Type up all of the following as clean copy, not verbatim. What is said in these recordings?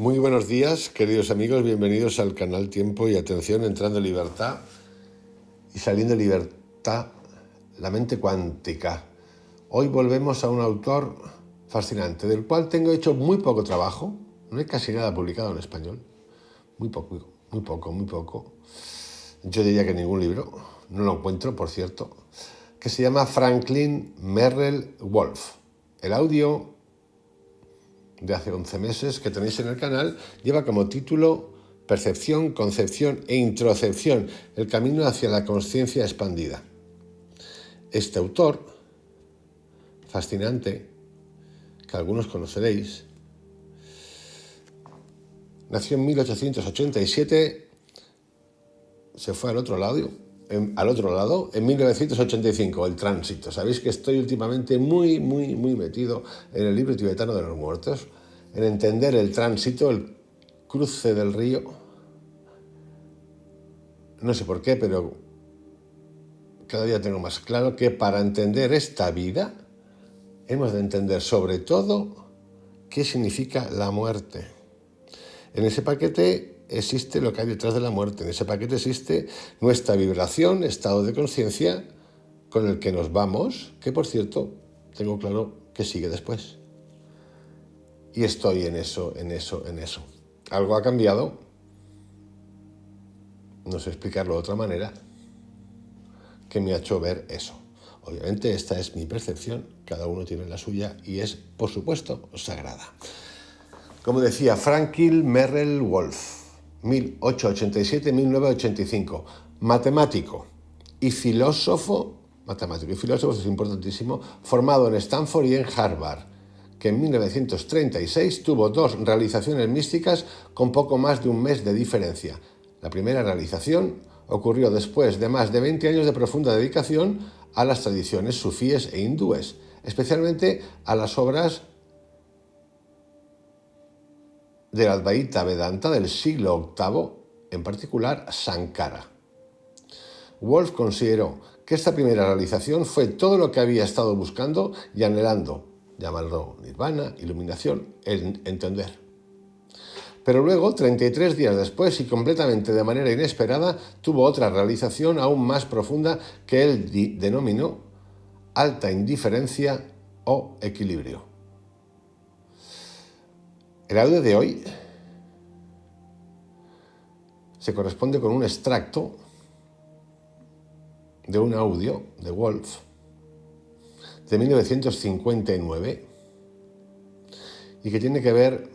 Muy buenos días, queridos amigos, bienvenidos al canal Tiempo y Atención, entrando en libertad y saliendo en libertad, la mente cuántica. Hoy volvemos a un autor fascinante, del cual tengo hecho muy poco trabajo, no hay casi nada publicado en español, muy poco. Yo diría que ningún libro, no lo encuentro, por cierto, que se llama Franklin Merrell Wolff. El audio de hace 11 meses que tenéis en el canal lleva como título Percepción, Concepción e Introcepción, el camino hacia la consciencia expandida. Este autor, fascinante, que algunos conoceréis, nació en 1887, se fue al otro lado en 1985, el tránsito. Sabéis que estoy últimamente muy metido en el libro tibetano de los muertos, en entender el tránsito, el cruce del río. No sé por qué, pero cada día tengo más claro que para entender esta vida hemos de entender sobre todo qué significa la muerte. En ese paquete existe lo que hay detrás de la muerte. En ese paquete existe nuestra vibración, estado de conciencia con el que nos vamos, que por cierto, tengo claro que sigue después. Y estoy en eso. Algo ha cambiado, no sé explicarlo de otra manera, que me ha hecho ver eso. Obviamente esta es mi percepción, cada uno tiene la suya y es, por supuesto, sagrada. Como decía, Franklin Merrell Wolff, 1887-1985, matemático y filósofo, eso es importantísimo, formado en Stanford y en Harvard, que en 1936 tuvo 2 realizaciones místicas con poco más de un mes de diferencia. La primera realización ocurrió después de más de 20 años de profunda dedicación a las tradiciones sufíes e hindúes, especialmente a las obras del Advaita Vedanta del siglo VIII, en particular Sankara. Wolff consideró que esta primera realización fue todo lo que había estado buscando y anhelando, llamarlo nirvana, iluminación, entender. Pero luego, 33 días después y completamente de manera inesperada, tuvo otra realización aún más profunda que él denominó alta indiferencia o equilibrio. El audio de hoy se corresponde con un extracto de un audio de Wolff de 1959 y que tiene que ver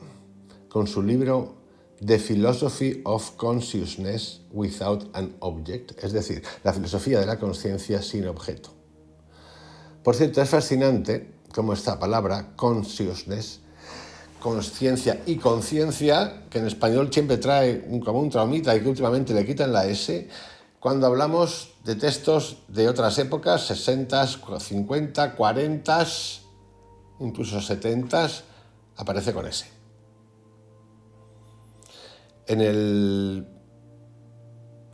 con su libro The Philosophy of Consciousness Without an Object, es decir, la filosofía de la conciencia sin objeto. Por cierto, es fascinante cómo esta palabra, consciousness, conciencia y conciencia, que en español siempre trae como un traumita y que últimamente le quitan la S, cuando hablamos de textos de otras épocas, 60, 50, 40, incluso 70, aparece con S. En el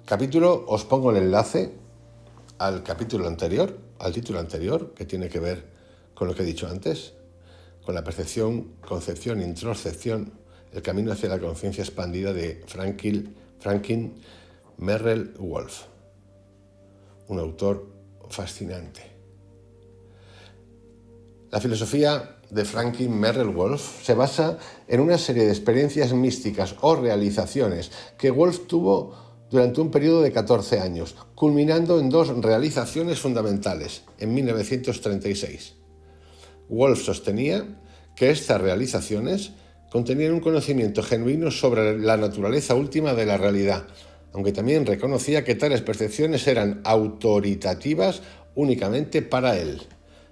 capítulo os pongo el enlace al capítulo anterior, al título anterior, que tiene que ver con lo que he dicho antes, con la percepción, concepción, introspección, el camino hacia la conciencia expandida de Franklin Merrell Wolff, un autor fascinante. La filosofía de Franklin Merrell Wolff se basa en una serie de experiencias místicas o realizaciones que Wolff tuvo durante un periodo de 14 años, culminando en 2 realizaciones fundamentales, en 1936. Wolff sostenía que estas realizaciones contenían un conocimiento genuino sobre la naturaleza última de la realidad, aunque también reconocía que tales percepciones eran autoritativas únicamente para él.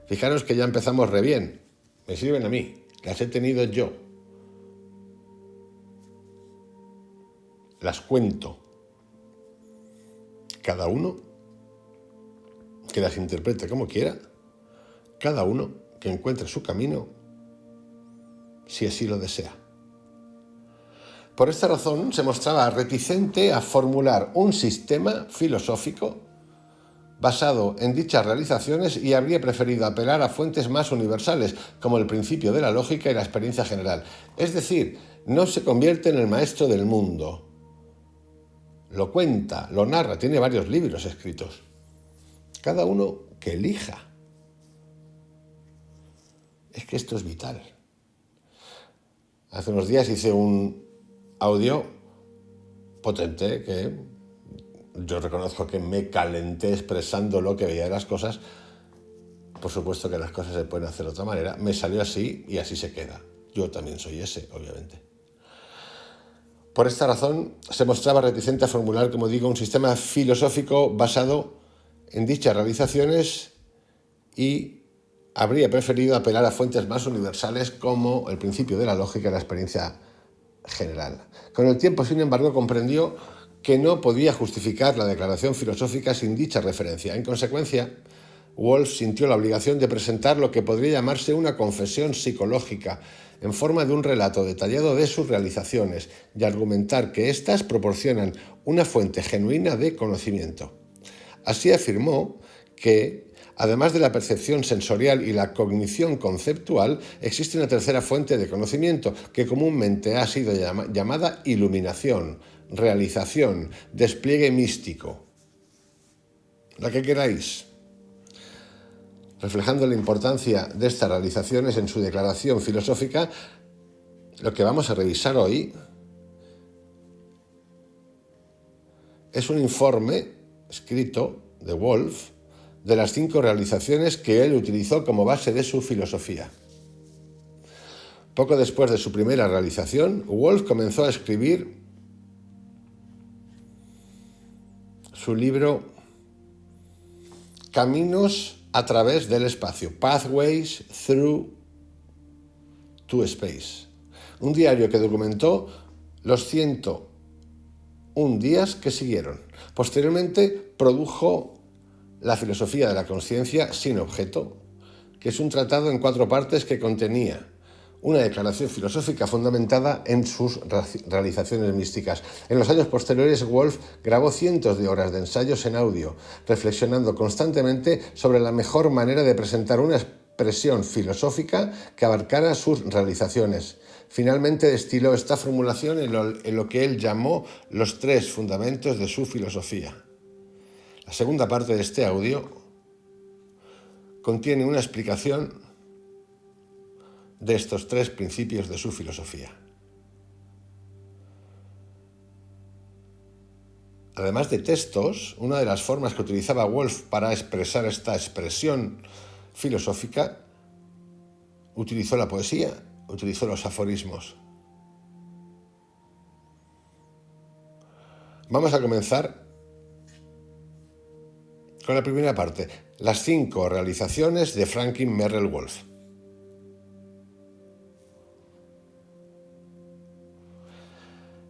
Fijaros que ya empezamos re bien, me sirven a mí, las he tenido yo, las cuento, cada uno que las interprete como quiera, cada uno que encuentre su camino, si así lo desea. Por esta razón se mostraba reticente a formular un sistema filosófico basado en dichas realizaciones y habría preferido apelar a fuentes más universales, como el principio de la lógica y la experiencia general. Es decir, no se convierte en el maestro del mundo. Lo cuenta, lo narra, tiene varios libros escritos. Cada uno que elija. Es que esto es vital. Hace unos días hice un audio potente que yo reconozco que me calenté expresando lo que veía de las cosas. Por supuesto que las cosas se pueden hacer de otra manera. Me salió así y así se queda. Yo también soy ese, obviamente. Por esta razón, se mostraba reticente a formular, como digo, un sistema filosófico basado en dichas realizaciones y habría preferido apelar a fuentes más universales como el principio de la lógica y la experiencia general. Con el tiempo, sin embargo, comprendió que no podía justificar la declaración filosófica sin dicha referencia. En consecuencia, Wolff sintió la obligación de presentar lo que podría llamarse una confesión psicológica en forma de un relato detallado de sus realizaciones y argumentar que éstas proporcionan una fuente genuina de conocimiento. Así afirmó que, además de la percepción sensorial y la cognición conceptual, existe una tercera fuente de conocimiento que comúnmente ha sido llamada iluminación, realización, despliegue místico. La que queráis. Reflejando la importancia de estas realizaciones en su declaración filosófica, lo que vamos a revisar hoy es un informe escrito de Wolff de las 5 realizaciones que él utilizó como base de su filosofía. Poco después de su primera realización, Wolff comenzó a escribir su libro Caminos a través del espacio, Pathways Through to Space, un diario que documentó los 101 días que siguieron. Posteriormente produjo La filosofía de la conciencia sin objeto, que es un tratado en 4 partes que contenía una declaración filosófica fundamentada en sus realizaciones místicas. En los años posteriores, Wolff grabó cientos de horas de ensayos en audio, reflexionando constantemente sobre la mejor manera de presentar una expresión filosófica que abarcara sus realizaciones. Finalmente destiló esta formulación en lo que él llamó los 3 fundamentos de su filosofía. La segunda parte de este audio contiene una explicación de estos 3 principios de su filosofía. Además de textos, una de las formas que utilizaba Wolff para expresar esta expresión filosófica, utilizó la poesía, utilizó los aforismos. Vamos a comenzar con la primera parte, las 5 realizaciones de Franklin Merrill Wolff.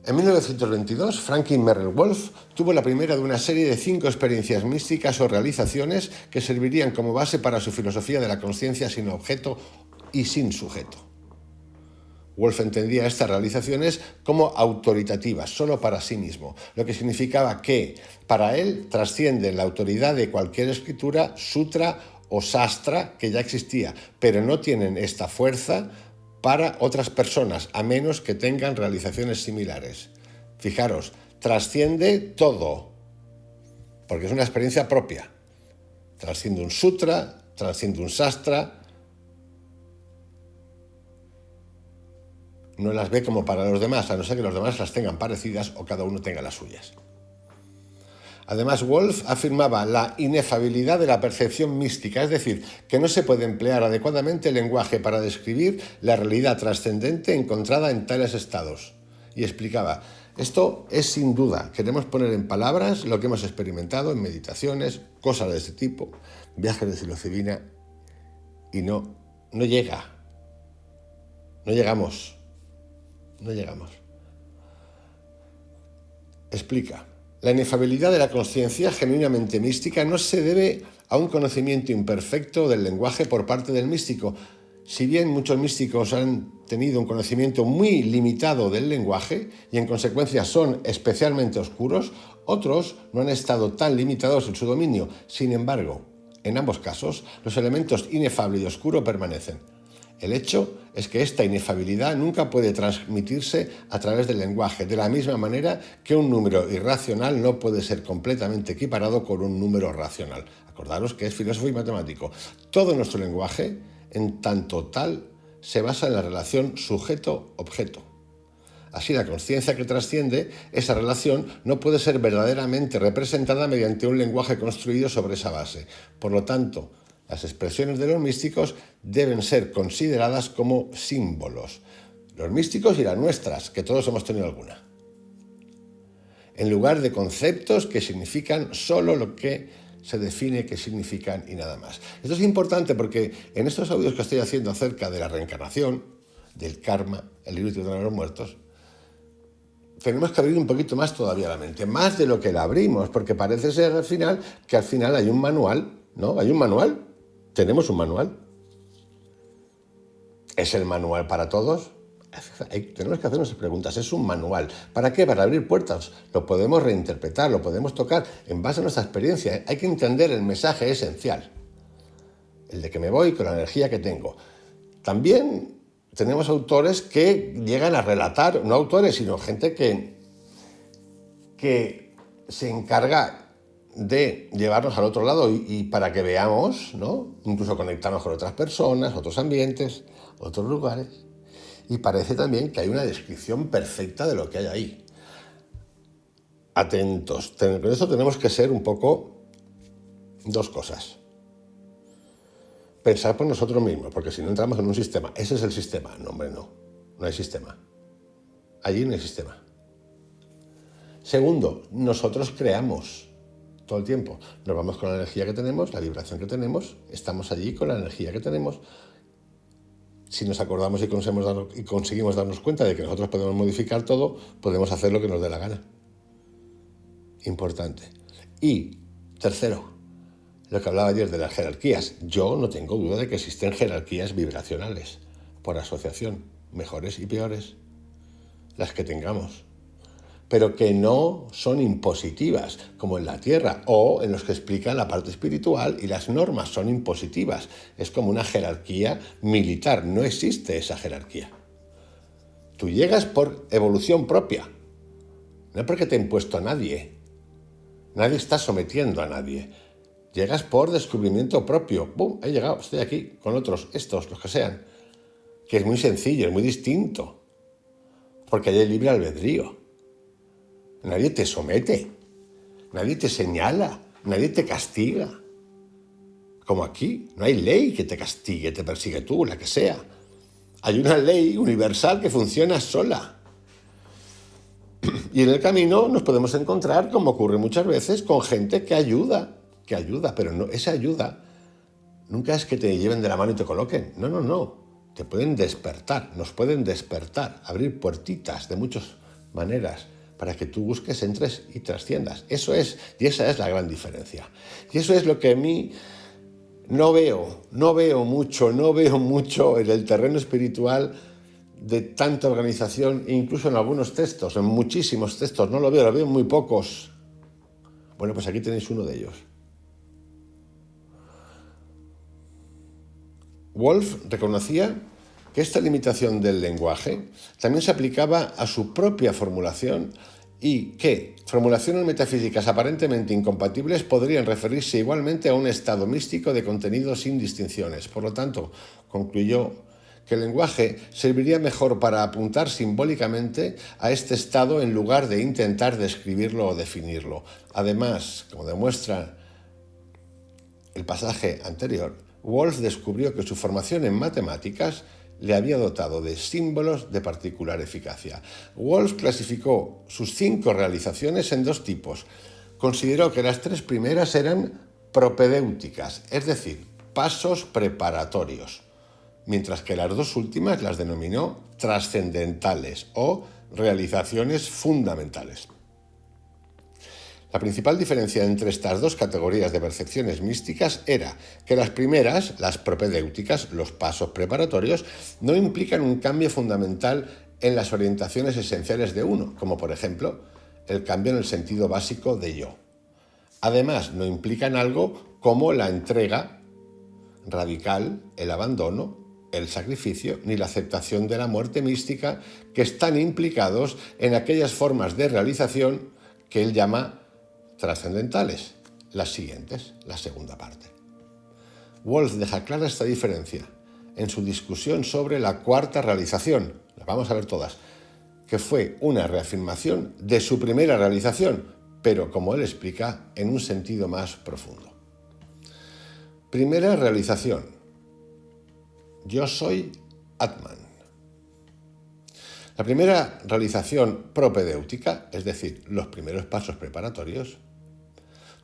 En 1922, Franklin Merrill Wolff tuvo la primera de una serie de 5 experiencias místicas o realizaciones que servirían como base para su filosofía de la consciencia sin objeto y sin sujeto. Wolff entendía estas realizaciones como autoritativas, solo para sí mismo, lo que significaba que, para él, trascienden la autoridad de cualquier escritura, sutra o sastra que ya existía, pero no tienen esta fuerza para otras personas, a menos que tengan realizaciones similares. Fijaros, trasciende todo, porque es una experiencia propia. Trasciende un sutra, trasciende un sastra. No las ve como para los demás, a no ser que los demás las tengan parecidas o cada uno tenga las suyas. Además, Wolff afirmaba la inefabilidad de la percepción mística, es decir, que no se puede emplear adecuadamente el lenguaje para describir la realidad trascendente encontrada en tales estados. Y explicaba, esto es sin duda, queremos poner en palabras lo que hemos experimentado en meditaciones, cosas de este tipo, viajes de psilocibina, y no llega. No llegamos. Explica. La inefabilidad de la consciencia genuinamente mística no se debe a un conocimiento imperfecto del lenguaje por parte del místico, Si bien muchos místicos han tenido un conocimiento muy limitado del lenguaje y en consecuencia son especialmente oscuros, otros no han estado tan limitados en su dominio. Sin embargo, en ambos casos, los elementos inefable y oscuro permanecen. El hecho es que esta inefabilidad nunca puede transmitirse a través del lenguaje, de la misma manera que un número irracional no puede ser completamente equiparado con un número racional. Acordaros que es filósofo y matemático. Todo nuestro lenguaje, en tanto tal, se basa en la relación sujeto-objeto. Así, la consciencia que trasciende esa relación no puede ser verdaderamente representada mediante un lenguaje construido sobre esa base. Por lo tanto, las expresiones de los místicos deben ser consideradas como símbolos. Los místicos y las nuestras, que todos hemos tenido alguna. En lugar de conceptos que significan solo lo que se define que significan y nada más. Esto es importante porque en estos audios que estoy haciendo acerca de la reencarnación, del karma, el libro de los muertos, tenemos que abrir un poquito más todavía la mente, más de lo que la abrimos, porque parece ser al final hay un manual, ¿no? Hay un manual. ¿Tenemos un manual? ¿Es el manual para todos? Tenemos que hacernos preguntas. ¿Es un manual? ¿Para qué? Para abrir puertas. Lo podemos reinterpretar, lo podemos tocar en base a nuestra experiencia. Hay que entender el mensaje esencial. El de que me voy con la energía que tengo. También tenemos autores que llegan a relatar, no autores, sino gente que se encarga de llevarnos al otro lado y para que veamos, ¿no? Incluso conectarnos con otras personas, otros ambientes, otros lugares. Y parece también que hay una descripción perfecta de lo que hay ahí. Atentos. Con esto tenemos que ser un poco dos cosas. Pensar por nosotros mismos, porque si no entramos en un sistema. Ese es el sistema. No, hombre, no. No hay sistema. Allí no hay sistema. Segundo, nosotros creamos todo el tiempo. Nos vamos con la energía que tenemos, la vibración que tenemos, estamos allí con la energía que tenemos. Si nos acordamos y conseguimos darnos cuenta de que nosotros podemos modificar todo, podemos hacer lo que nos dé la gana. Importante. Y tercero, lo que hablaba ayer de las jerarquías. Yo no tengo duda de que existen jerarquías vibracionales, por asociación, mejores y peores, las que tengamos, pero que no son impositivas, como en la Tierra, o en los que explican la parte espiritual, y las normas son impositivas. Es como una jerarquía militar, no existe esa jerarquía. Tú llegas por evolución propia, no porque te ha impuesto a nadie. Nadie está sometiendo a nadie. Llegas por descubrimiento propio. ¡Bum! He llegado, estoy aquí, con otros, estos, los que sean. Que es muy sencillo, es muy distinto, porque hay libre albedrío. Nadie te somete, nadie te señala, nadie te castiga. Como aquí, no hay ley que te castigue, te persigue tú, la que sea. Hay una ley universal que funciona sola. Y en el camino nos podemos encontrar, como ocurre muchas veces, con gente que ayuda, pero no, esa ayuda nunca es que te lleven de la mano y te coloquen. No. Te pueden despertar, nos pueden despertar, abrir puertitas de muchas maneras, para que tú busques, entres y trasciendas. Eso es, y esa es la gran diferencia. Y eso es lo que a mí no veo mucho en el terreno espiritual de tanta organización, incluso en algunos textos, en muchísimos textos, no lo veo en muy pocos. Bueno, pues aquí tenéis uno de ellos. Wolf reconocía que esta limitación del lenguaje también se aplicaba a su propia formulación y que formulaciones metafísicas aparentemente incompatibles podrían referirse igualmente a un estado místico de contenido sin distinciones. Por lo tanto, concluyó que el lenguaje serviría mejor para apuntar simbólicamente a este estado en lugar de intentar describirlo o definirlo. Además, como demuestra el pasaje anterior, Wolf descubrió que su formación en matemáticas le había dotado de símbolos de particular eficacia. Wolf clasificó sus 5 realizaciones en 2 tipos. Consideró que las 3 primeras eran propedéuticas, es decir, pasos preparatorios, mientras que las 2 últimas las denominó trascendentales o realizaciones fundamentales. La principal diferencia entre estas dos categorías de percepciones místicas era que las primeras, las propedéuticas, los pasos preparatorios, no implican un cambio fundamental en las orientaciones esenciales de uno, como por ejemplo el cambio en el sentido básico de yo. Además, no implican algo como la entrega radical, el abandono, el sacrificio, ni la aceptación de la muerte mística, que están implicados en aquellas formas de realización que él llama trascendentales, las siguientes, la segunda parte. Wolff deja clara esta diferencia en su discusión sobre la cuarta realización, las vamos a ver todas, que fue una reafirmación de su primera realización, pero como él explica, en un sentido más profundo. Primera realización. Yo soy Atman. La primera realización propedéutica, es decir, los primeros pasos preparatorios,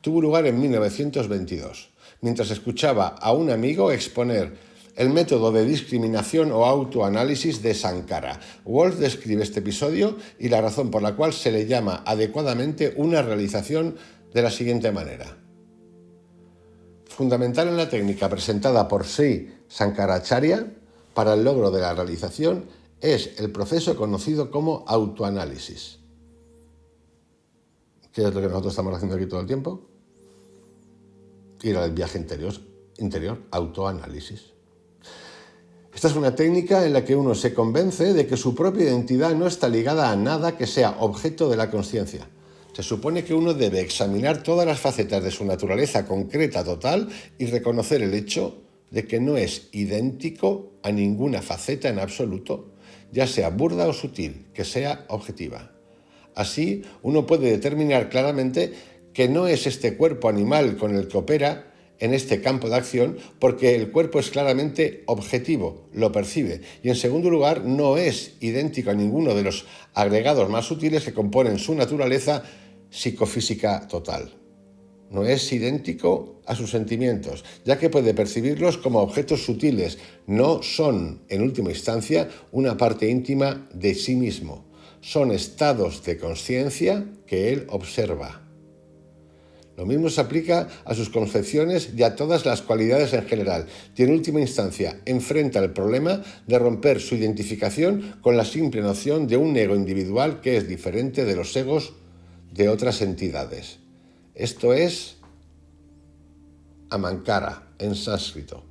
tuvo lugar en 1922, mientras escuchaba a un amigo exponer el método de discriminación o autoanálisis de Sankara. Wolff describe este episodio y la razón por la cual se le llama adecuadamente una realización de la siguiente manera. Fundamental en la técnica presentada por Sri Shankaracharya para el logro de la realización es el proceso conocido como autoanálisis. ¿Qué es lo que nosotros estamos haciendo aquí todo el tiempo? Ir al viaje interior, autoanálisis. Esta es una técnica en la que uno se convence de que su propia identidad no está ligada a nada que sea objeto de la consciencia. Se supone que uno debe examinar todas las facetas de su naturaleza concreta total y reconocer el hecho de que no es idéntico a ninguna faceta en absoluto, ya sea burda o sutil, que sea objetiva. Así, uno puede determinar claramente que no es este cuerpo animal con el que opera en este campo de acción, porque el cuerpo es claramente objetivo, lo percibe, y en segundo lugar no es idéntico a ninguno de los agregados más sutiles que componen su naturaleza psicofísica total. No es idéntico a sus sentimientos, ya que puede percibirlos como objetos sutiles, no son, en última instancia, una parte íntima de sí mismo. Son estados de conciencia que él observa. Lo mismo se aplica a sus concepciones y a todas las cualidades en general, y en última instancia enfrenta el problema de romper su identificación con la simple noción de un ego individual que es diferente de los egos de otras entidades. Esto es Amankara en sánscrito.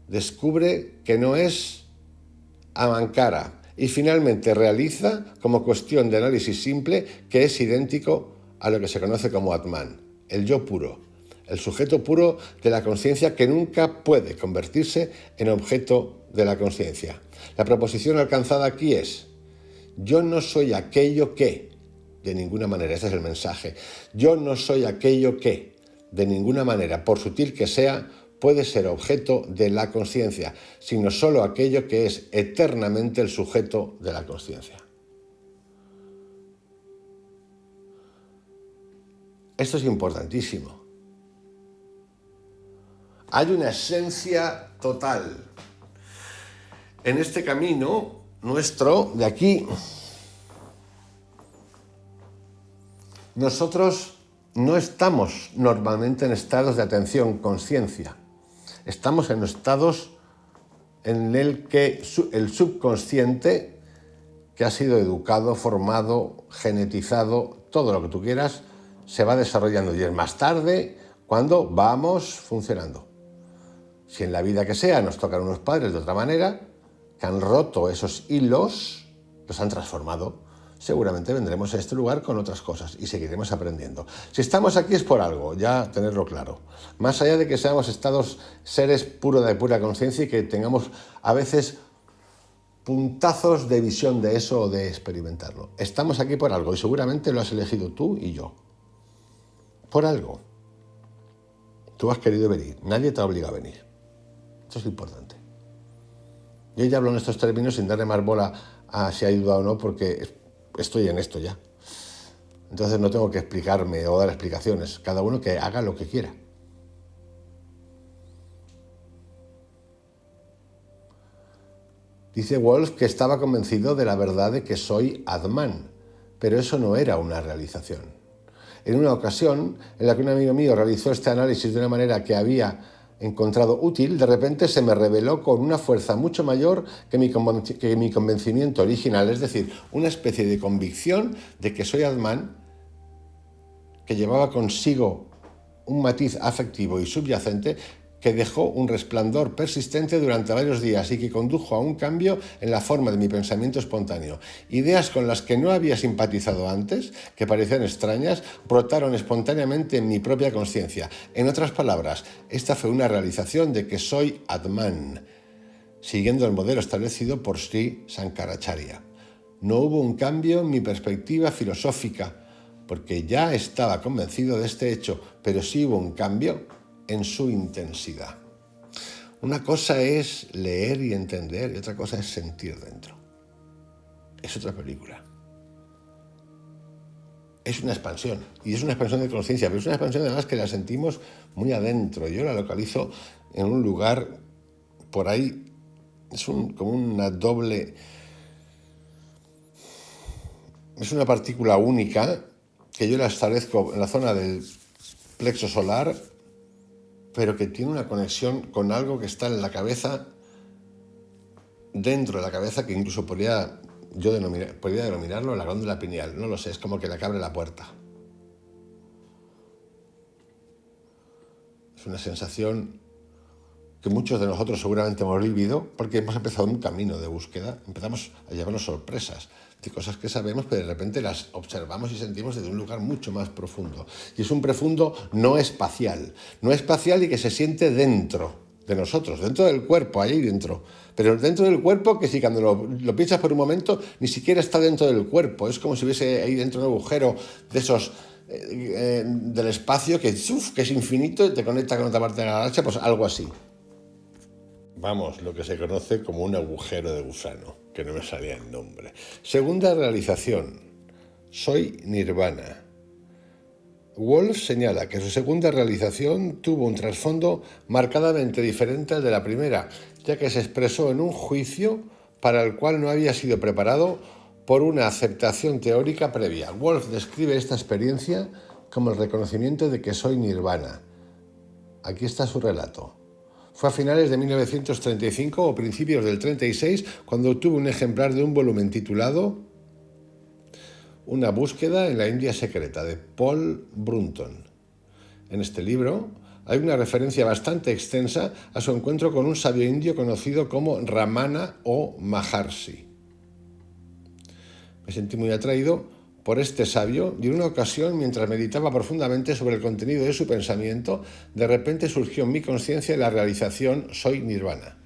Descubre que no es Amankara y finalmente realiza como cuestión de análisis simple que es idéntico a lo que se conoce como Atman, el yo puro, el sujeto puro de la conciencia que nunca puede convertirse en objeto de la conciencia. La proposición alcanzada aquí es: yo no soy aquello que, de ninguna manera, ese es el mensaje, yo no soy aquello que, de ninguna manera, por sutil que sea, puede ser objeto de la conciencia, sino solo aquello que es eternamente el sujeto de la conciencia. Esto es importantísimo. Hay una esencia total en este camino nuestro de aquí. Nosotros no estamos normalmente en estados de atención, conciencia. Estamos en estados en el que el subconsciente, que ha sido educado, formado, genetizado, todo lo que tú quieras, se va desarrollando y es más tarde cuando vamos funcionando. Si en la vida que sea nos tocan unos padres de otra manera, que han roto esos hilos, los han transformado, seguramente vendremos a este lugar con otras cosas y seguiremos aprendiendo. Si estamos aquí es por algo, ya tenerlo claro. Más allá de que seamos seres puros de pura conciencia y que tengamos a veces puntazos de visión de eso o de experimentarlo. Estamos aquí por algo y seguramente lo has elegido tú y yo. Por algo. Tú has querido venir, nadie te ha obligado a venir. Esto es importante. Yo ya hablo en estos términos sin darle más bola a si ha ayudado o no, porque estoy en esto ya. Entonces no tengo que explicarme o dar explicaciones. Cada uno que haga lo que quiera. Dice Wolff que estaba convencido de la verdad de que soy Atman, pero eso no era una realización. en una ocasión en la que un amigo mío realizó este análisis de una manera que había encontrado útil, de repente se me reveló con una fuerza mucho mayor que mi convencimiento original, es decir, una especie de convicción de que soy Atman, que llevaba consigo un matiz afectivo y subyacente que dejó un resplandor persistente durante varios días y que condujo a un cambio en la forma de mi pensamiento espontáneo. Ideas con las que no había simpatizado antes, que parecían extrañas, brotaron espontáneamente en mi propia conciencia. En otras palabras, esta fue una realización de que soy Atman, siguiendo el modelo establecido por Sri Shankaracharya. No hubo un cambio en mi perspectiva filosófica, porque ya estaba convencido de este hecho, pero sí hubo un cambio en su intensidad. Una cosa es leer y entender y otra cosa es sentir dentro. Es otra película. Es una expansión, y es una expansión de conciencia, pero es una expansión además que la sentimos muy adentro. Yo la localizo en un lugar por ahí, es como una doble... Es una partícula única que yo la establezco en la zona del plexo solar, pero que tiene una conexión con algo que está en la cabeza, dentro de la cabeza, que incluso podría denominarlo la glándula pineal. No lo sé, es como que le abre la puerta. Es una sensación que muchos de nosotros seguramente hemos vivido porque hemos empezado un camino de búsqueda, empezamos a llevarnos sorpresas de cosas que sabemos, pero de repente las observamos y sentimos desde un lugar mucho más profundo. Y es un profundo no espacial y que se siente dentro de nosotros, dentro del cuerpo, ahí dentro. Pero dentro del cuerpo que si cuando lo piensas por un momento, ni siquiera está dentro del cuerpo. Es como si hubiese ahí dentro un agujero de esos del espacio que es infinito y te conecta con otra parte de la galaxia, pues algo así. Vamos, lo que se conoce como un agujero de gusano, que no me salía el nombre. Segunda realización, soy Nirvana. Wolf señala que su segunda realización tuvo un trasfondo marcadamente diferente al de la primera, ya que se expresó en un juicio para el cual no había sido preparado por una aceptación teórica previa. Wolf describe esta experiencia como el reconocimiento de que soy Nirvana. Aquí está su relato. Fue a finales de 1935 o principios del 36 cuando obtuve un ejemplar de un volumen titulado Una búsqueda en la India secreta, de Paul Brunton. En este libro hay una referencia bastante extensa a su encuentro con un sabio indio conocido como Ramana o Maharshi. Me sentí muy atraído por este sabio y en una ocasión, mientras meditaba profundamente sobre el contenido de su pensamiento, de repente surgió en mi conciencia la realización Soy Nirvana.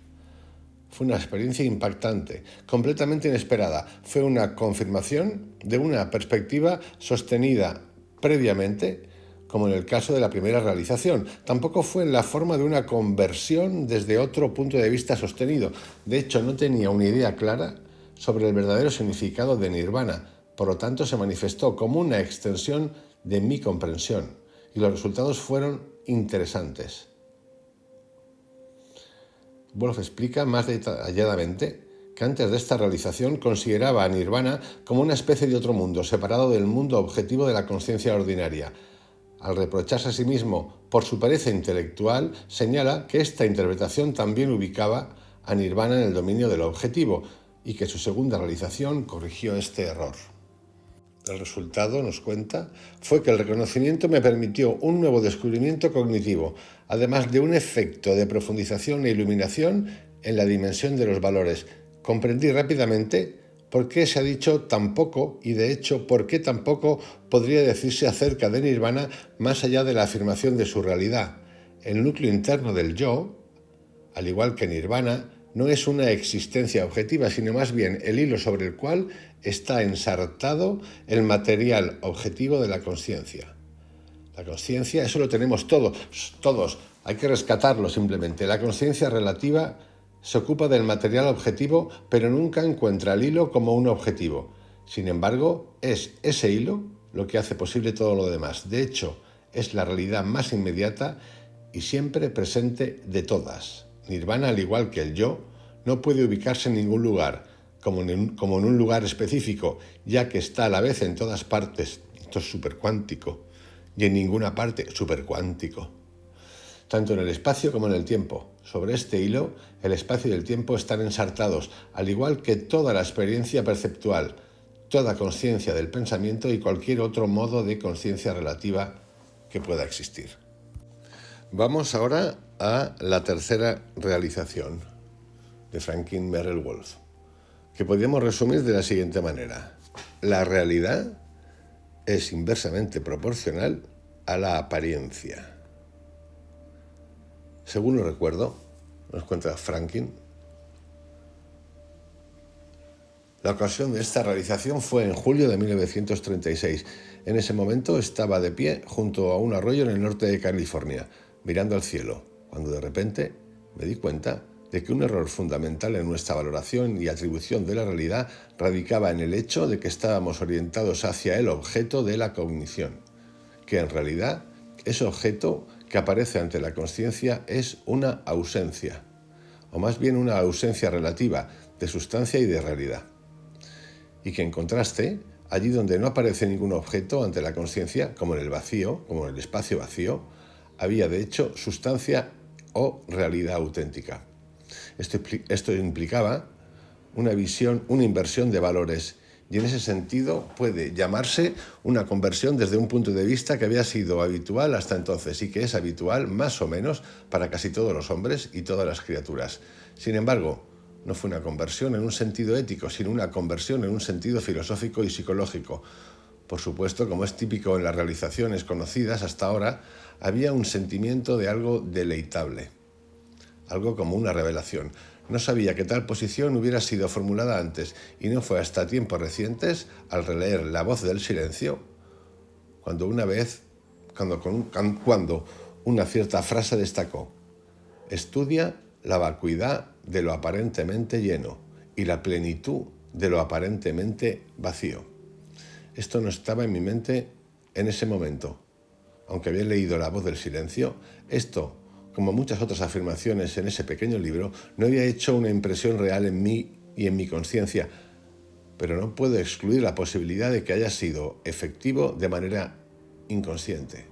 Fue una experiencia impactante, completamente inesperada. Fue una confirmación de una perspectiva sostenida previamente, como en el caso de la primera realización. Tampoco fue en la forma de una conversión desde otro punto de vista sostenido. De hecho, no tenía una idea clara sobre el verdadero significado de Nirvana. Por lo tanto, se manifestó como una extensión de mi comprensión y los resultados fueron interesantes. Wolf explica más detalladamente que antes de esta realización consideraba a Nirvana como una especie de otro mundo, separado del mundo objetivo de la conciencia ordinaria. Al reprocharse a sí mismo por su pereza intelectual, señala que esta interpretación también ubicaba a Nirvana en el dominio del objetivo y que su segunda realización corrigió este error. El resultado, nos cuenta, fue que el reconocimiento me permitió un nuevo descubrimiento cognitivo, además de un efecto de profundización e iluminación en la dimensión de los valores. Comprendí rápidamente por qué se ha dicho tan poco y, de hecho, por qué tan poco podría decirse acerca de Nirvana más allá de la afirmación de su realidad. El núcleo interno del yo, al igual que Nirvana, no es una existencia objetiva, sino más bien el hilo sobre el cual está ensartado el material objetivo de la conciencia. La conciencia, eso lo tenemos todos, hay que rescatarlo simplemente. La conciencia relativa se ocupa del material objetivo, pero nunca encuentra el hilo como un objetivo. Sin embargo, es ese hilo lo que hace posible todo lo demás. De hecho, es la realidad más inmediata y siempre presente de todas. Nirvana, al igual que el yo, no puede ubicarse en ningún lugar, como en un lugar específico, ya que está a la vez en todas partes. Esto es súper cuántico. y en ninguna parte, supercuántico. Tanto en el espacio como en el tiempo. Sobre este hilo, el espacio y el tiempo están ensartados, al igual que toda la experiencia perceptual, toda conciencia del pensamiento y cualquier otro modo de conciencia relativa que pueda existir. Vamos ahora a la tercera realización de Franklin Merrill Wolf, que podríamos resumir de la siguiente manera. La realidad es inversamente proporcional a la apariencia. Según lo recuerdo, nos cuenta Franklin, la ocasión de esta realización fue en julio de 1936. En ese momento estaba de pie junto a un arroyo en el norte de California, mirando al cielo, cuando de repente me di cuenta de que un error fundamental en nuestra valoración y atribución de la realidad radicaba en el hecho de que estábamos orientados hacia el objeto de la cognición, que en realidad ese objeto que aparece ante la consciencia es una ausencia, o más bien una ausencia relativa de sustancia y de realidad. Y que en contraste, allí donde no aparece ningún objeto ante la consciencia, como en el vacío, como en el espacio vacío, había de hecho sustancia o realidad auténtica. Esto implicaba una inversión de valores, y en ese sentido puede llamarse una conversión desde un punto de vista que había sido habitual hasta entonces y que es habitual más o menos para casi todos los hombres y todas las criaturas. Sin embargo, no fue una conversión en un sentido ético, sino una conversión en un sentido filosófico y psicológico. Por supuesto, como es típico en las realizaciones conocidas hasta ahora, había un sentimiento de algo deleitable, algo como una revelación. No sabía que tal posición hubiera sido formulada antes, y no fue hasta tiempos recientes, al releer La voz del silencio, cuando una cierta frase destacó: estudia la vacuidad de lo aparentemente lleno y la plenitud de lo aparentemente vacío. Esto no estaba en mi mente en ese momento. Aunque había leído La voz del silencio, esto, como muchas otras afirmaciones en ese pequeño libro, no había hecho una impresión real en mí y en mi conciencia, pero no puedo excluir la posibilidad de que haya sido efectivo de manera inconsciente.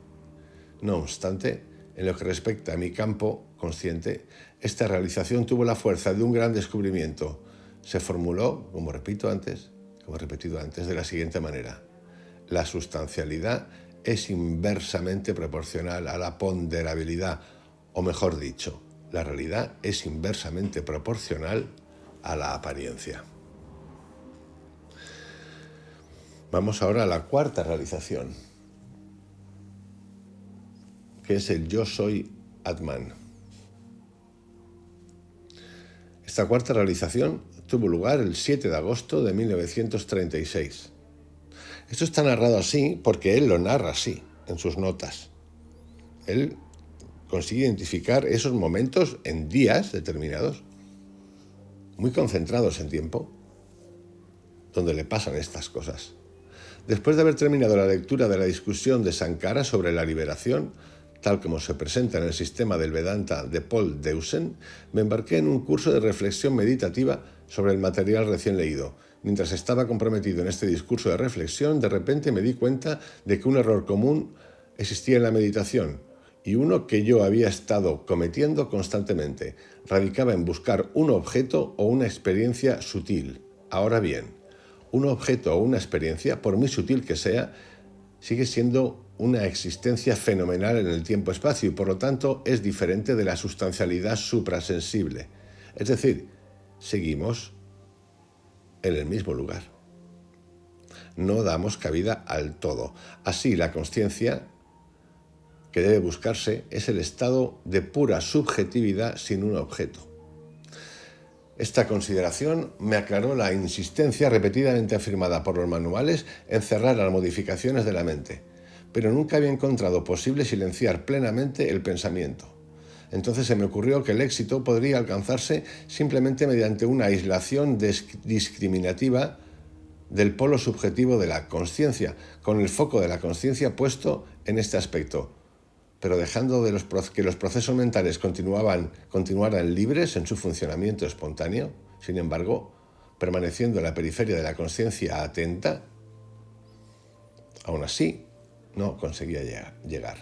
No obstante, en lo que respecta a mi campo consciente, esta realización tuvo la fuerza de un gran descubrimiento. Se formuló, como he repetido antes, de la siguiente manera: la sustancialidad es inversamente proporcional a la ponderabilidad, o mejor dicho, la realidad es inversamente proporcional a la apariencia. Vamos ahora a la cuarta realización, que es el Yo Soy Atman. Esta cuarta realización tuvo lugar el 7 de agosto de 1936. Esto está narrado así porque él lo narra así, en sus notas. Él consigue identificar esos momentos en días determinados, muy concentrados en tiempo, donde le pasan estas cosas. Después de haber terminado la lectura de la discusión de Sankara sobre la liberación, tal como se presenta en el sistema del Vedanta de Paul Deussen, me embarqué en un curso de reflexión meditativa sobre el material recién leído. Mientras estaba comprometido en este discurso de reflexión, de repente me di cuenta de que un error común existía en la meditación, y uno que yo había estado cometiendo constantemente. Radicaba en buscar un objeto o una experiencia sutil. Ahora bien, un objeto o una experiencia, por muy sutil que sea, sigue siendo una existencia fenomenal en el tiempo-espacio y por lo tanto es diferente de la sustancialidad suprasensible. Es decir, seguimos en el mismo lugar. No damos cabida al todo. Así, la consciencia que debe buscarse es el estado de pura subjetividad sin un objeto. Esta consideración me aclaró la insistencia repetidamente afirmada por los manuales en cerrar las modificaciones de la mente, pero nunca había encontrado posible silenciar plenamente el pensamiento. Entonces se me ocurrió que el éxito podría alcanzarse simplemente mediante una aislación discriminativa del polo subjetivo de la consciencia, con el foco de la consciencia puesto en este aspecto, pero dejando que los procesos mentales continuaran libres en su funcionamiento espontáneo, sin embargo, permaneciendo en la periferia de la consciencia atenta. Aún así, no conseguía llegar.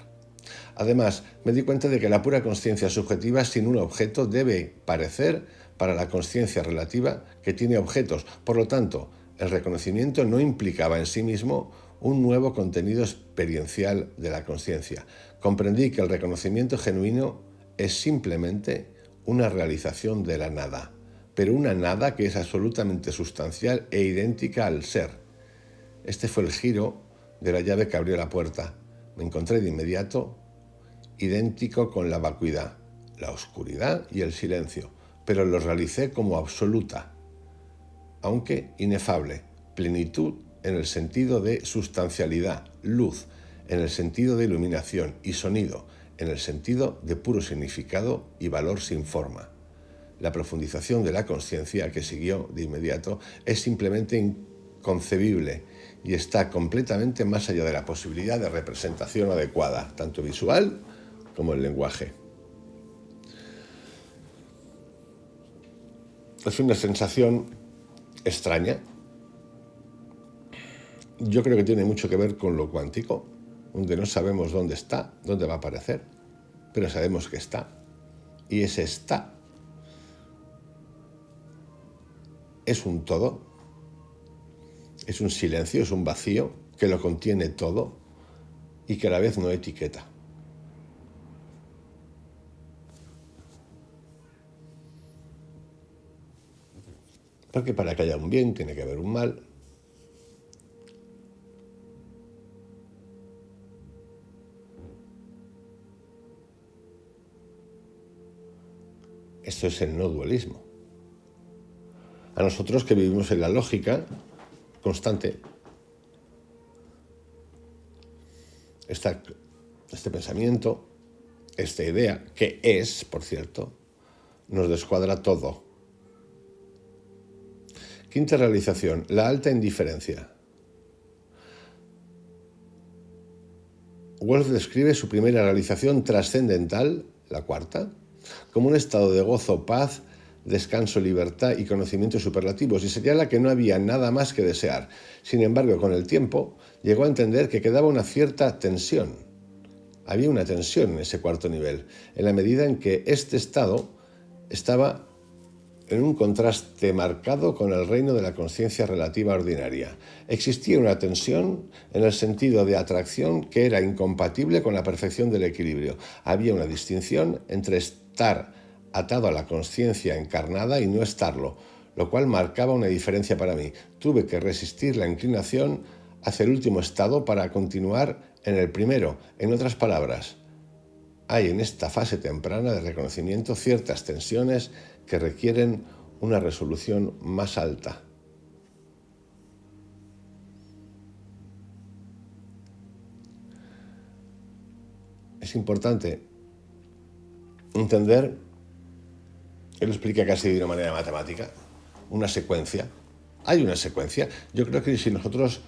Además, me di cuenta de que la pura consciencia subjetiva sin un objeto debe parecer para la consciencia relativa que tiene objetos. Por lo tanto, el reconocimiento no implicaba en sí mismo un nuevo contenido experiencial de la consciencia. Comprendí que el reconocimiento genuino es simplemente una realización de la nada, pero una nada que es absolutamente sustancial e idéntica al ser. Este fue el giro de la llave que abrió la puerta. Me encontré de inmediato idéntico con la vacuidad, la oscuridad y el silencio, pero lo realicé como absoluta, aunque inefable, plenitud en el sentido de sustancialidad, luz en el sentido de iluminación y sonido en el sentido de puro significado y valor sin forma. La profundización de la consciencia que siguió de inmediato es simplemente inconcebible y está completamente más allá de la posibilidad de representación adecuada, tanto visual como el lenguaje. Es una sensación extraña. Yo creo que tiene mucho que ver con lo cuántico, donde no sabemos dónde está, dónde va a aparecer, pero sabemos que está. Y ese está es un todo, es un silencio, es un vacío que lo contiene todo y que a la vez no etiqueta. Porque para que haya un bien tiene que haber un mal. Esto es el no dualismo. A nosotros que vivimos en la lógica constante, este pensamiento, esta idea, que es, por cierto, nos descuadra todo. Quinta realización, la alta indiferencia. Wolf describe su primera realización trascendental, la cuarta, como un estado de gozo, paz, descanso, libertad y conocimientos superlativos, y señala que no había nada más que desear. Sin embargo, con el tiempo, llegó a entender que quedaba una cierta tensión. Había una tensión en ese cuarto nivel, en la medida en que este estado estaba en un contraste marcado con el reino de la consciencia relativa ordinaria. Existía una tensión en el sentido de atracción que era incompatible con la perfección del equilibrio. Había una distinción entre estar atado a la consciencia encarnada y no estarlo, lo cual marcaba una diferencia para mí. Tuve que resistir la inclinación hacia el último estado para continuar en el primero. En otras palabras, hay en esta fase temprana de reconocimiento ciertas tensiones que requieren una resolución más alta. Es importante entender, él lo explica casi de una manera matemática, una secuencia. Hay una secuencia. Yo creo que si nosotros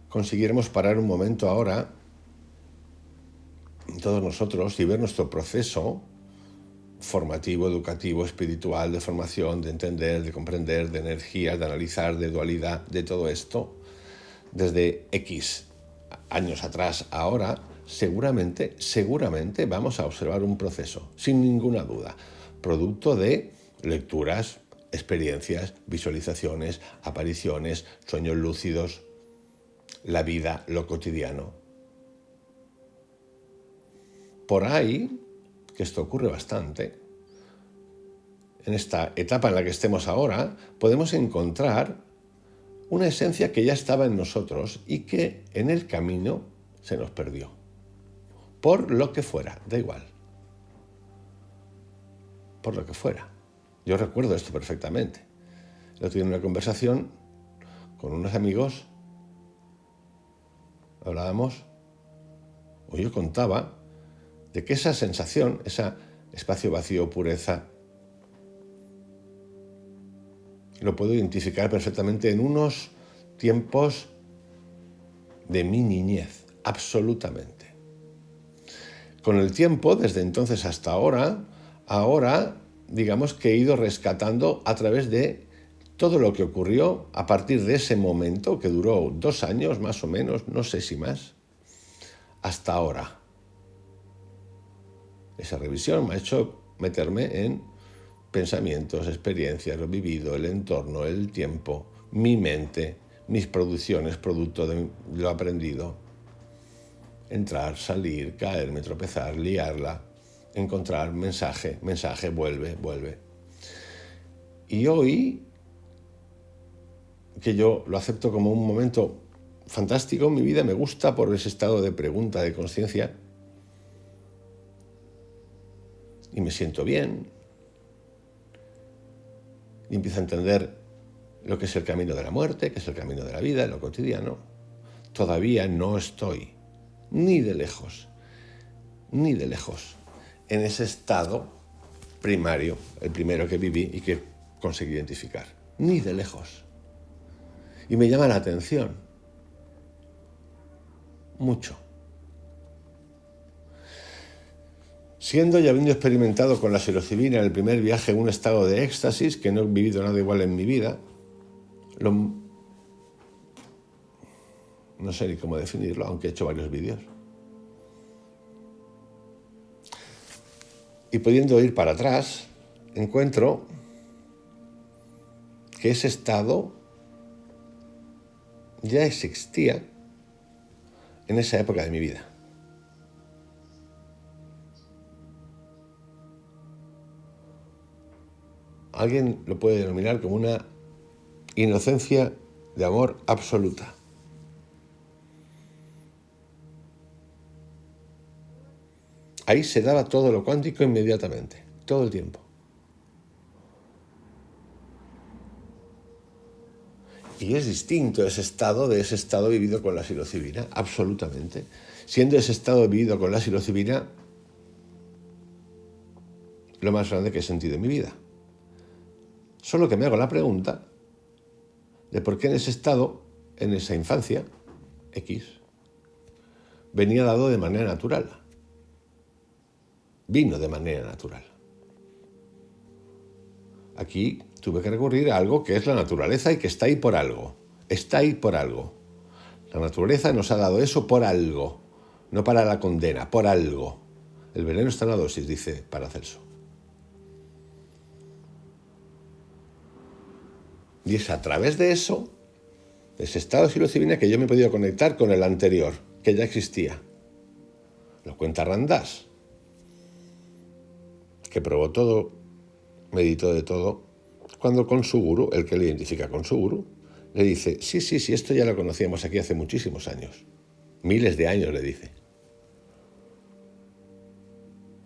consiguiéramos parar un momento ahora, todos nosotros, y ver nuestro proceso formativo, educativo, espiritual, de formación, de entender, de comprender, de energía, de analizar, de dualidad, de todo esto, desde X años atrás a ahora, seguramente vamos a observar un proceso, sin ninguna duda, producto de lecturas, experiencias, visualizaciones, apariciones, sueños lúcidos, la vida, lo cotidiano. Por ahí, que esto ocurre bastante, en esta etapa en la que estemos ahora, podemos encontrar una esencia que ya estaba en nosotros y que en el camino se nos perdió. Por lo que fuera, da igual. Por lo que fuera. Yo recuerdo esto perfectamente. Yo tuve una conversación con unos amigos, hablábamos, o yo contaba de que esa sensación, ese espacio vacío, pureza, lo puedo identificar perfectamente en unos tiempos de mi niñez, absolutamente. Con el tiempo, desde entonces hasta ahora, digamos que he ido rescatando a través de todo lo que ocurrió a partir de ese momento, que duró 2 años más o menos, no sé si más, hasta ahora. Esa revisión me ha hecho meterme en pensamientos, experiencias, lo vivido, el entorno, el tiempo, mi mente, mis producciones, producto de lo aprendido. Entrar, salir, caerme, tropezar, liarla, encontrar mensaje, vuelve. Y hoy, que yo lo acepto como un momento fantástico en mi vida, me gusta por ese estado de pregunta, de conciencia, y me siento bien, y empiezo a entender lo que es el camino de la muerte, que es el camino de la vida, en lo cotidiano. Todavía no estoy, ni de lejos, en ese estado primario, el primero que viví y que conseguí identificar. Ni de lejos. Y me llama la atención. Mucho. Siendo y habiendo experimentado con la psilocibina en el primer viaje en un estado de éxtasis, que no he vivido nada igual en mi vida, no sé ni cómo definirlo, aunque he hecho varios vídeos. Y pudiendo ir para atrás, encuentro que ese estado ya existía en esa época de mi vida. Alguien lo puede denominar como una inocencia de amor absoluta. Ahí se daba todo lo cuántico inmediatamente, todo el tiempo. Y es distinto ese estado de ese estado vivido con la psilocibina, absolutamente. Siendo ese estado vivido con la psilocibina lo más grande que he sentido en mi vida. Solo que me hago la pregunta de por qué en ese estado, en esa infancia, X, venía dado de manera natural. Vino de manera natural. Aquí tuve que recurrir a algo que es la naturaleza y que está ahí por algo. Está ahí por algo. La naturaleza nos ha dado eso por algo, no para la condena, por algo. El veneno está en la dosis, dice Paracelso. Y es a través de eso, de ese estado de psilocibina, que yo me he podido conectar con el anterior, que ya existía. Lo cuenta Ram Dass, que probó todo, meditó de todo, cuando con su gurú, el que le identifica con su gurú, le dice, sí, esto ya lo conocíamos aquí hace muchísimos años. Miles de años, le dice.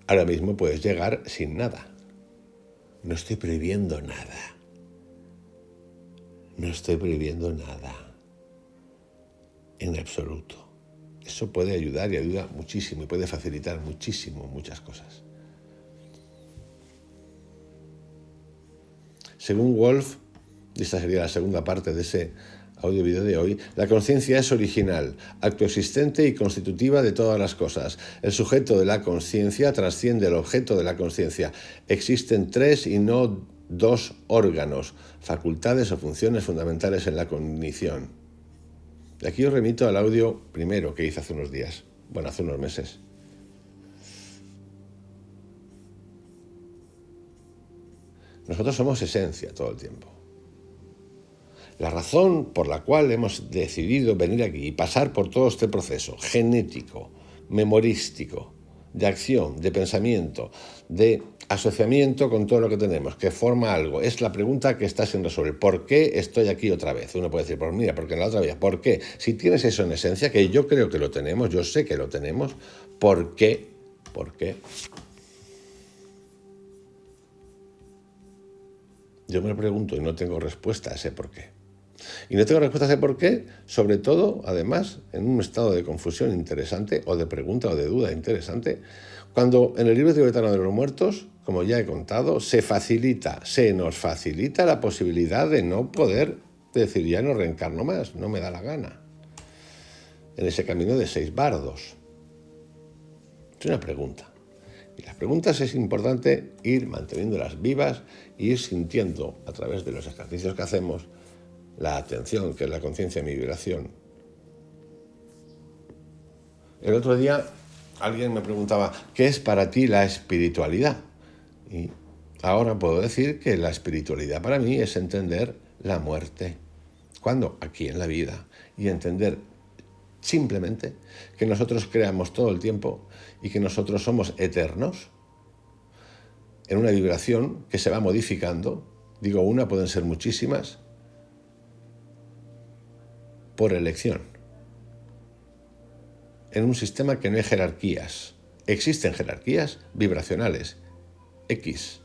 Ahora mismo puedes llegar sin nada. No estoy prohibiendo nada. No estoy prohibiendo nada. En absoluto. Eso puede ayudar y ayuda muchísimo y puede facilitar muchísimo muchas cosas. Según Wolf, y esta sería la segunda parte de ese audio video de hoy, la conciencia es original, autoexistente y constitutiva de todas las cosas. El sujeto de la conciencia trasciende el objeto de la conciencia. Existen 3 y no 2 órganos, facultades o funciones fundamentales en la cognición. De aquí os remito al audio primero que hice hace unos días, hace unos meses. Nosotros somos esencia todo el tiempo. La razón por la cual hemos decidido venir aquí y pasar por todo este proceso genético, memorístico, de acción, de pensamiento, de asociamiento con todo lo que tenemos, que forma algo, es la pregunta que está sin resolver. ¿Por qué estoy aquí otra vez? Uno puede decir, pues mira, porque en la otra vida. ¿Por qué? Si tienes eso en esencia, que yo creo que lo tenemos, yo sé que lo tenemos, ¿por qué? ¿Por qué? Yo me lo pregunto y no tengo respuesta a ese por qué. Y no tengo respuesta a ese por qué, sobre todo, además, en un estado de confusión interesante, o de pregunta o de duda interesante, cuando en el libro tibetano de los muertos, como ya he contado, se nos facilita la posibilidad de no poder decir, ya no reencarno más, no me da la gana. En ese camino de 6 bardos. Es una pregunta. Y las preguntas es importante ir manteniéndolas vivas y ir sintiendo a través de los ejercicios que hacemos la atención, que es la conciencia de mi vibración. El otro día alguien me preguntaba, ¿qué es para ti la espiritualidad? Y ahora puedo decir que la espiritualidad para mí es entender la muerte. ¿Cuándo? Aquí en la vida. Y entender simplemente que nosotros creamos todo el tiempo y que nosotros somos eternos en una vibración que se va modificando. Digo una, pueden ser muchísimas, por elección. En un sistema que no hay jerarquías. Existen jerarquías vibracionales, X,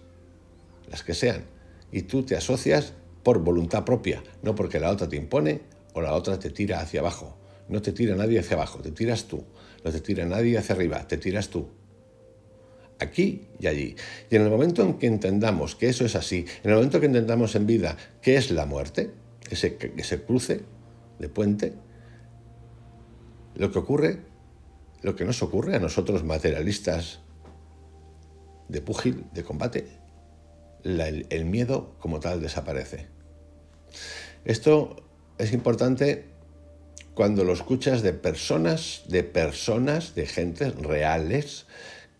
las que sean, y tú te asocias por voluntad propia, no porque la otra te impone o la otra te tira hacia abajo. No te tira nadie hacia abajo, te tiras tú. No te tira nadie hacia arriba, te tiras tú. Aquí y allí. Y en el momento en que entendamos que eso es así, en el momento que entendamos en vida qué es la muerte, ese cruce de puente, lo que ocurre, lo que nos ocurre a nosotros materialistas de púgil, de combate, el miedo como tal desaparece. Esto es importante cuando lo escuchas de personas, de gentes reales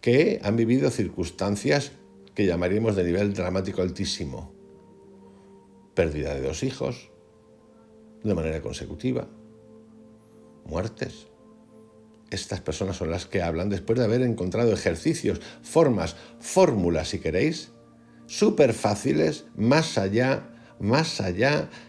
que han vivido circunstancias que llamaríamos de nivel dramático altísimo. Pérdida de 2 hijos, de manera consecutiva, muertes. Estas personas son las que hablan después de haber encontrado ejercicios, formas, fórmulas, si queréis, súper fáciles, más allá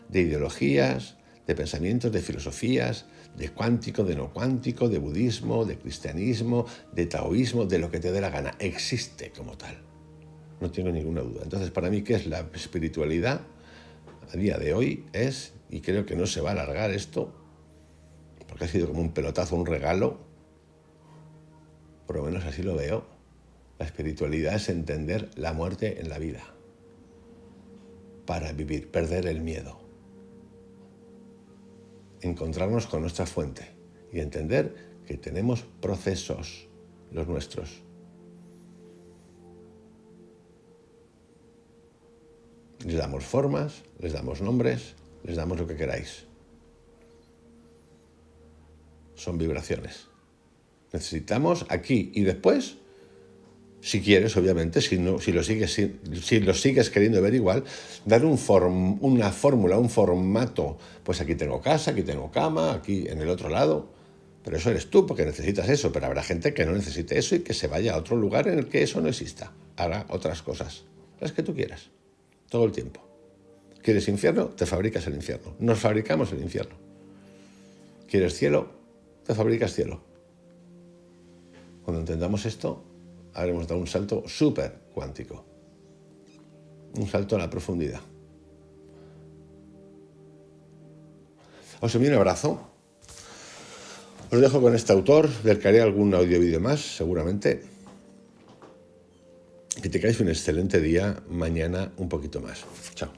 de ideologías, de pensamientos, de filosofías, de cuántico, de no cuántico, de budismo, de cristianismo, de taoísmo, de lo que te dé la gana. Existe como tal. No tengo ninguna duda. Entonces, para mí, ¿qué es la espiritualidad? A día de hoy es, y creo que no se va a alargar esto, porque ha sido como un pelotazo, un regalo, por lo menos así lo veo. La espiritualidad es entender la muerte en la vida para vivir, perder el miedo, encontrarnos con nuestra fuente y entender que tenemos procesos, los nuestros. Les damos formas, les damos nombres, les damos lo que queráis. Son vibraciones. Necesitamos aquí y después, si quieres, obviamente, si lo sigues queriendo ver igual, dar una fórmula, un formato. Pues aquí tengo casa, aquí tengo cama, aquí en el otro lado. Pero eso eres tú, porque necesitas eso. Pero habrá gente que no necesite eso y que se vaya a otro lugar en el que eso no exista. Haga otras cosas, las que tú quieras, todo el tiempo. ¿Quieres infierno? Te fabricas el infierno. Nos fabricamos el infierno. ¿Quieres cielo? Te fabricas cielo. Cuando entendamos esto, habremos dado un salto súper cuántico. Un salto a la profundidad. Os envío un abrazo. Os dejo con este autor, del que haré algún audio-vídeo más, seguramente. Que tengáis un excelente día, mañana un poquito más. Chao.